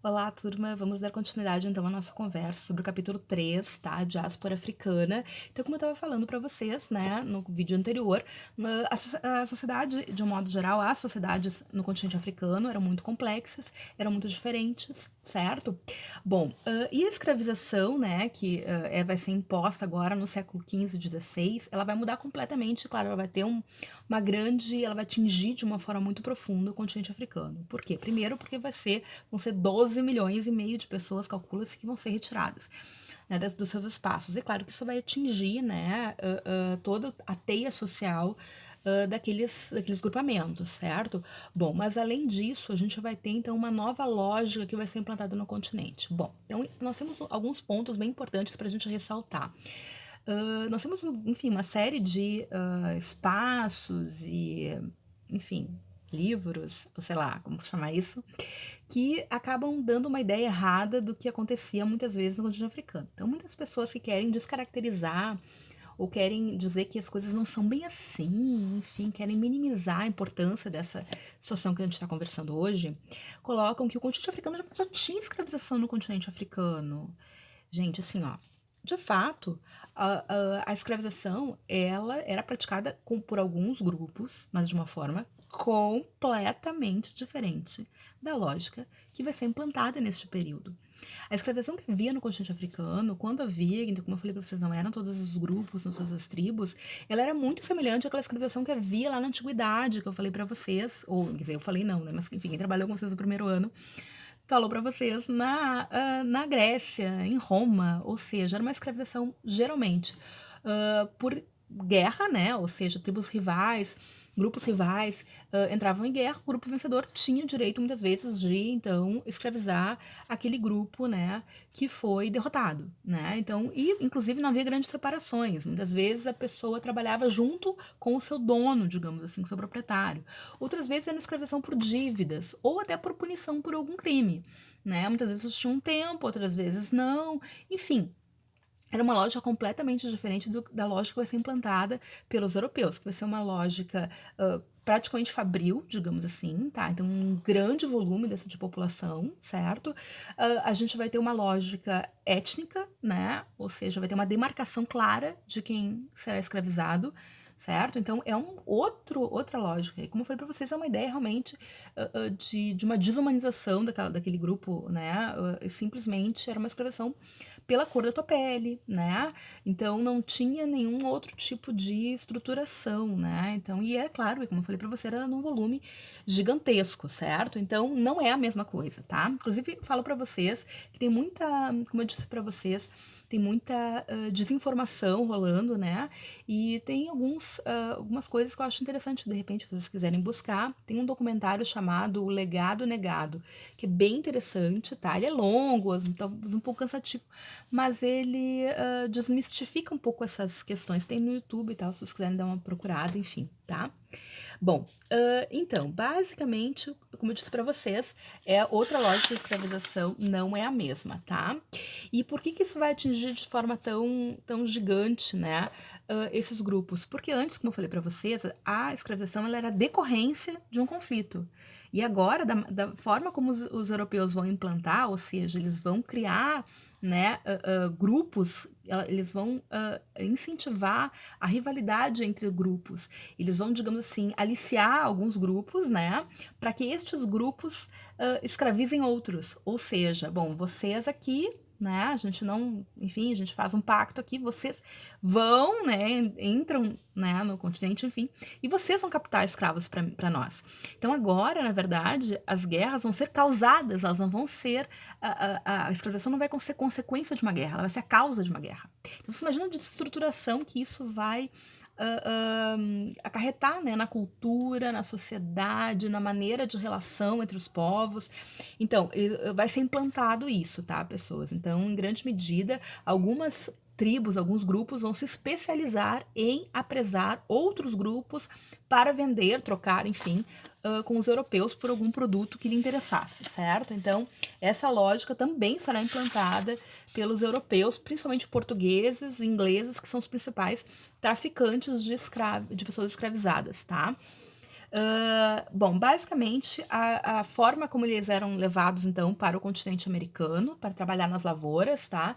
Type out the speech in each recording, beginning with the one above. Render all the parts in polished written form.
Olá, turma. Vamos dar continuidade então à nossa conversa sobre o capítulo 3, tá? Diáspora africana. Então, como eu estava falando para vocês, né, no vídeo anterior, a sociedade, de um modo geral, as sociedades no continente africano eram muito complexas, eram muito diferentes, certo? Bom, e a escravização, né, que vai ser imposta agora no século XV e XVI, ela vai mudar completamente, claro, ela vai ter ela vai atingir de uma forma muito profunda o continente africano. Por quê? Primeiro, porque vão ser 12 milhões e meio de pessoas, calcula-se, que vão ser retiradas, né, dos seus espaços. E claro que isso vai atingir, né, toda a teia social daqueles grupamentos, certo? Bom, mas além disso, a gente vai ter então uma nova lógica que vai ser implantada no continente. Bom, então nós temos alguns pontos bem importantes para a gente ressaltar. Nós temos, enfim, uma série de espaços e, enfim, livros, ou sei lá, como chamar isso, que acabam dando uma ideia errada do que acontecia muitas vezes no continente africano. Então, muitas pessoas que querem descaracterizar ou querem dizer que as coisas não são bem assim, enfim, querem minimizar a importância dessa situação que a gente está conversando hoje, colocam que o continente africano já tinha escravização no continente africano. Gente, assim, ó, de fato, a escravização, ela era praticada por alguns grupos, mas de uma forma completamente diferente da lógica que vai ser implantada neste período. A escravização que havia no continente africano, quando havia, então, como eu falei para vocês, não eram todos os grupos, não todas as tribos, ela era muito semelhante àquela escravização que havia lá na antiguidade, que eu falei para vocês, ou, quer dizer, eu falei não, né, mas enfim, quem trabalhou com vocês no primeiro ano, falou para vocês na Grécia, em Roma, ou seja, era uma escravização geralmente por guerra, né? Ou seja, tribos rivais, grupos rivais entravam em guerra, o grupo vencedor tinha o direito muitas vezes de então escravizar aquele grupo, né, que foi derrotado, né? Então, e inclusive não havia grandes separações. Muitas vezes a pessoa trabalhava junto com o seu dono, digamos assim, com o seu proprietário. Outras vezes era escravização por dívidas ou até por punição por algum crime, né? Muitas vezes tinha um tempo, outras vezes não. Enfim, era uma lógica completamente diferente da lógica que vai ser implantada pelos europeus, que vai ser uma lógica praticamente fabril, digamos assim, tá? Então, um grande volume de população, certo? A gente vai ter uma lógica étnica, né? Ou seja, vai ter uma demarcação clara de quem será escravizado, certo? Então, é outra lógica. E como eu falei para vocês, é uma ideia realmente de uma desumanização daquele grupo, né? Simplesmente era uma escravização pela cor da tua pele, né? Então não tinha nenhum outro tipo de estruturação, né? Então, e é claro, como eu falei para você, era num volume gigantesco, certo? Então não é a mesma coisa, tá? Inclusive, falo para vocês que tem muita, como eu disse para vocês, tem muita desinformação rolando, né? E tem algumas coisas que eu acho interessante, de repente, se vocês quiserem buscar. Tem um documentário chamado O Legado Negado, que é bem interessante, tá? Ele é longo, talvez um pouco cansativo, mas ele desmistifica um pouco essas questões. Tem no YouTube e tal, se vocês quiserem dar uma procurada, enfim, tá? Bom, então, basicamente, como eu disse para vocês, é outra lógica de escravização, não é a mesma, tá? E por que isso vai atingir de forma tão gigante, né, esses grupos? Porque antes, como eu falei para vocês, a escravização ela era decorrência de um conflito. E agora, da forma como os europeus vão implantar, ou seja, eles vão criar, né, grupos, eles vão incentivar a rivalidade entre grupos. Eles vão, digamos assim, aliciar alguns grupos, né, para que estes grupos escravizem outros. Ou seja, bom, vocês aqui, né, a gente não, enfim, a gente faz um pacto aqui, vocês vão, né, entram, né, no continente, enfim, e vocês vão captar escravos para nós. Então agora, na verdade, as guerras vão ser causadas, elas não vão ser, a escravização não vai ser consequência de uma guerra, ela vai ser a causa de uma guerra. Então você imagina a desestruturação que isso vai acarretar, né, na cultura, na sociedade, na maneira de relação entre os povos. Então, vai ser implantado isso, tá, pessoas? Então, em grande medida, algumas tribos, alguns grupos vão se especializar em apresar outros grupos para vender, trocar, enfim, com os europeus por algum produto que lhe interessasse, certo? Então, essa lógica também será implantada pelos europeus, principalmente portugueses e ingleses, que são os principais traficantes de pessoas escravizadas, tá? Bom, basicamente, a forma como eles eram levados, então, para o continente americano, para trabalhar nas lavouras, tá?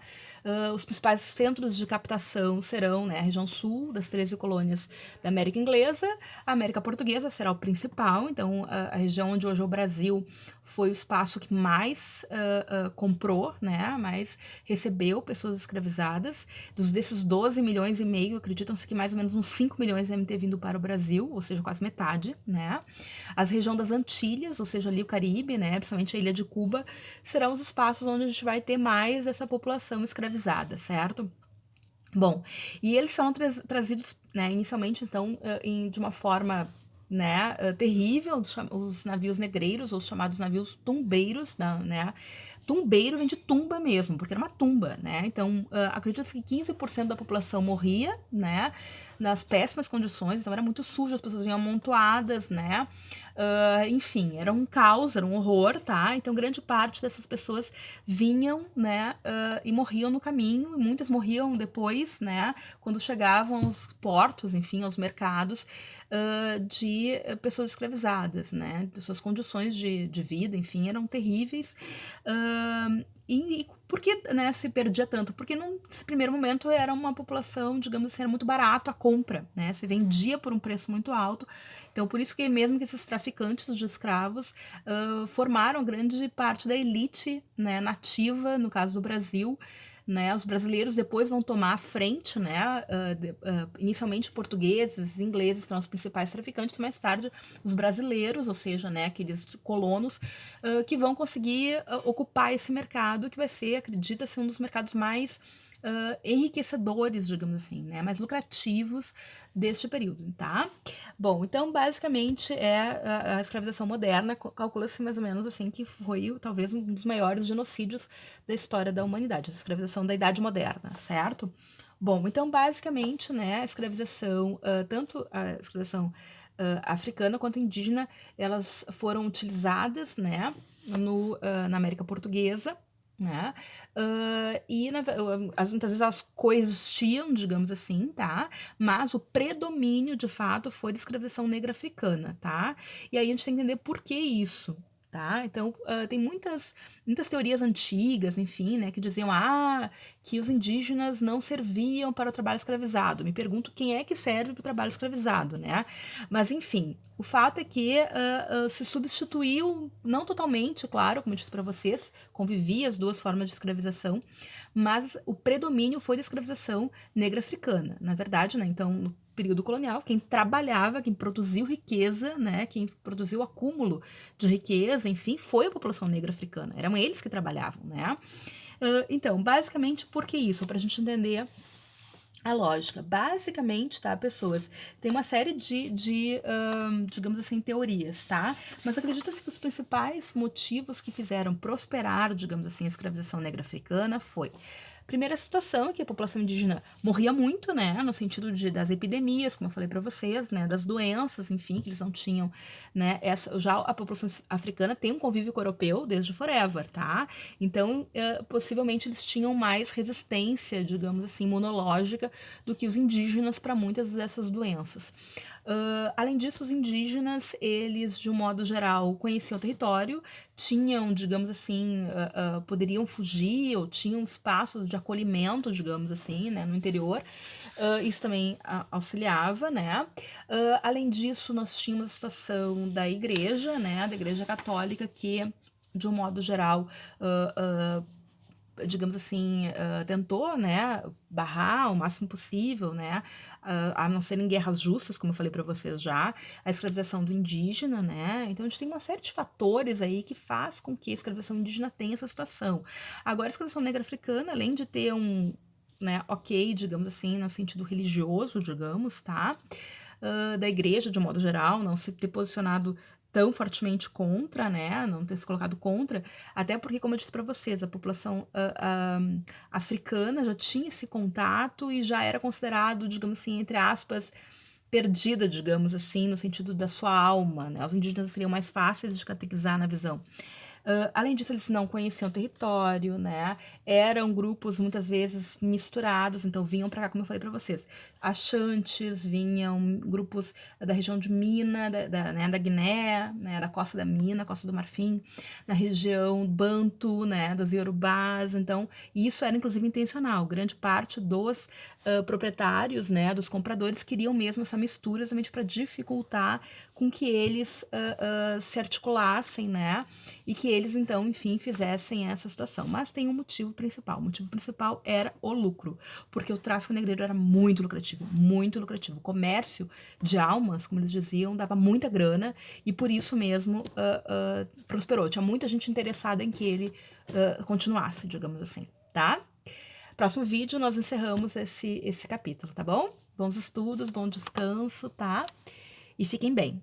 Os principais centros de captação serão, né, a região sul das 13 colônias da América Inglesa, a América Portuguesa será o principal, então, a região onde hoje é o Brasil foi o espaço que mais comprou, né, mais recebeu pessoas escravizadas. Desses 12 milhões e meio, acreditam-se que mais ou menos uns 5 milhões devem ter vindo para o Brasil, ou seja, quase metade, né? As regiões das Antilhas, ou seja, ali o Caribe, né, principalmente a ilha de Cuba, serão os espaços onde a gente vai ter mais essa população escravizada, certo? Bom, e eles são trazidos, né, inicialmente, então, de uma forma, né, terrível, os navios negreiros, ou os chamados navios tumbeiros, né? Tumbeiro vem de tumba mesmo, porque era uma tumba, né? Então, acredita-se que 15% da população morria, né? Nas péssimas condições, então era muito sujo, as pessoas vinham amontoadas, né? Enfim, era um caos, era um horror, tá? Então, grande parte dessas pessoas vinham, né? E morriam no caminho, e muitas morriam depois, né? Quando chegavam aos portos, enfim, aos mercados, de pessoas escravizadas, né? Suas condições de vida, enfim, eram terríveis. E por que, né, se perdia tanto? Porque nesse primeiro momento era uma população, digamos assim, era muito barato a compra, né? Se vendia por um preço muito alto. Então, por isso que mesmo que esses traficantes de escravos formaram grande parte da elite, né, nativa, no caso do Brasil, né, os brasileiros depois vão tomar a frente, né, inicialmente portugueses, ingleses são os principais traficantes, mais tarde os brasileiros, ou seja, né, aqueles colonos que vão conseguir ocupar esse mercado, que vai ser, acredita-se, um dos mercados mais enriquecedores, digamos assim, né, mais lucrativos deste período, tá? Bom, então basicamente a escravização moderna, calcula-se mais ou menos assim que foi talvez um dos maiores genocídios da história da humanidade, a escravização da Idade Moderna, certo? Bom, então basicamente, né, a escravização, tanto a escravização africana quanto indígena, elas foram utilizadas, né, na América Portuguesa, né? E muitas vezes elas coexistiam, digamos assim, tá? Mas o predomínio, de fato, foi da escravização negra africana, tá? E aí a gente tem que entender por que isso, tá? Então, tem muitas teorias antigas, enfim, né, que diziam, que os indígenas não serviam para o trabalho escravizado. Me pergunto quem é que serve para o trabalho escravizado, né? Mas, enfim, o fato é que se substituiu, não totalmente, claro, como eu disse para vocês, convivia as duas formas de escravização, mas o predomínio foi da escravização negra africana. Na verdade, né, então, no período colonial, quem trabalhava, quem produziu riqueza, né, quem produziu acúmulo de riqueza, enfim, foi a população negra africana. Eram eles que trabalhavam, né? Então, basicamente, por que isso? Para a gente entender a lógica. Basicamente, tá, pessoas, tem uma série digamos assim, teorias, tá? Mas acredita-se que os principais motivos que fizeram prosperar, digamos assim, a escravização negra africana foi primeira situação, que a população indígena morria muito, né, no sentido das epidemias, como eu falei para vocês, né, das doenças, enfim, que eles não tinham, né, já a população africana tem um convívio com o europeu desde forever, tá? Então, possivelmente eles tinham mais resistência, digamos assim, imunológica do que os indígenas para muitas dessas doenças. Além disso, os indígenas, eles, de um modo geral, conheciam o território, tinham, digamos assim, poderiam fugir ou tinham espaços de acolhimento, digamos assim, né, no interior. Isso também auxiliava, né? Além disso, nós tínhamos a situação da igreja, né, da igreja católica, que, de um modo geral, digamos assim, tentou, né, barrar o máximo possível, né, a não ser em guerras justas, como eu falei para vocês já, a escravização do indígena, né, então a gente tem uma série de fatores aí que faz com que a escravização indígena tenha essa situação. Agora, a escravização negra africana, além de ter né, ok, digamos assim, no sentido religioso, digamos, tá, da igreja, de um modo geral, não se ter posicionado tão fortemente contra, né, não ter se colocado contra, até porque, como eu disse para vocês, a população africana já tinha esse contato e já era considerado, digamos assim, entre aspas, perdida, digamos assim, no sentido da sua alma, né, os indígenas seriam mais fáceis de catequizar na visão Além disso, eles não conheciam o território, né? Eram grupos muitas vezes misturados, então vinham para cá, como eu falei para vocês. Achantes, vinham grupos da região de Mina, né, da Guiné, né, da Costa da Mina, Costa do Marfim, na região Bantu, né, dos Iorubás. Então, isso era inclusive intencional. Grande parte dos proprietários, né, dos compradores, queriam mesmo essa mistura, exatamente para dificultar com que eles se articulassem, né, e que eles, então, enfim, fizessem essa situação. Mas tem um motivo principal. O motivo principal era o lucro, porque o tráfico negreiro era muito lucrativo, muito lucrativo. O comércio de almas, como eles diziam, dava muita grana e por isso mesmo prosperou. Tinha muita gente interessada em que ele continuasse, digamos assim, tá? Próximo vídeo nós encerramos esse capítulo, tá bom? Bons estudos, bom descanso, tá? E fiquem bem.